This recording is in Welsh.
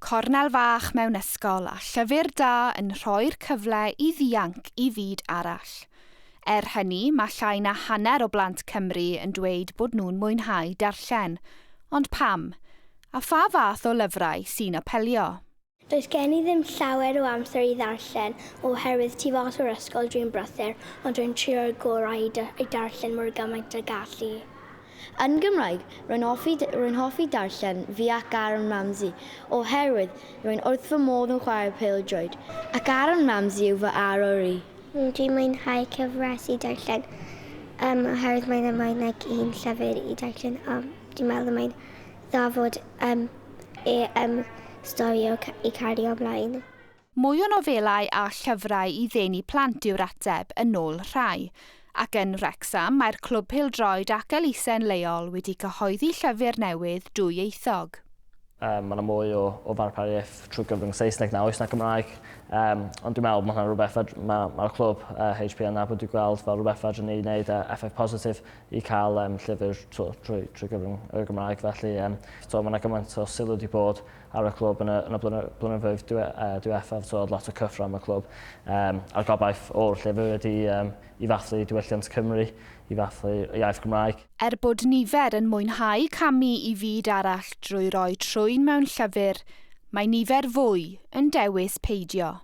cornel fach mewn ysgol a llyfr da yn rhoi'r cyfle i ddianc i fyd arall. Hynny, mae llai na hanner o blant Cymru yn dweud bod nhw'n mwynhau darllen. Ond pam? A pha fath o lyfrau sy'n apelio? Does gen i ddim llawer o amser i ddarllen oherwydd tu fas o'r ysgol dwi'n brysur, ond dwi'n trio'r gorau i darllen mor gymaint a gallu. Yn Gymraeg, rwy'n hoffi darllen fi ac Aaron Ramsey, oherwydd rwy'n wrth fy modd yn chwarae pêl-droed, ac Aaron Ramsey yw fy arwr i. Dwi'n mwynhau cyfres i darllen, oherwydd mae'n ymwneud un llyfr i darllen. Dwi'n meddwl mae'n dda fod stori i cario ymlaen. Mwy o nofelau a llyfrau i ddenu plant yw'r ateb yn ôl rhai. Ac yn Wrecsam, mae'r clwb pêl-droed ac elusen leol wedi cyhoeddi llyfr newydd dwyieithog. Mae yna mwy o farpariaeth trwy gyfrwng Saesneg na oes na Cymraeg. Ond dwi'n meddwl mae rhywbeth mae'r clwb HPN na bod dwi'n gweld fel rhywbeth fedrwn ni wneud effaith positif i cael llyfr trwy gyfrwng y Gymraeg. Felly mae yna gymaint o sylw wedi bod ar y clwb yn y blynyddoedd diwethaf, so lot o cyffro am y clwb. A'r gobaith o'r llyfr ydy i ddathlu diwylliant Cymru, i ddathlu iaith Gymraeg. Bod nifer yn mwynhau camu i fyd arall drwy roi trwyn mewn llyfr, mae nifer fwy yn dewis peidio.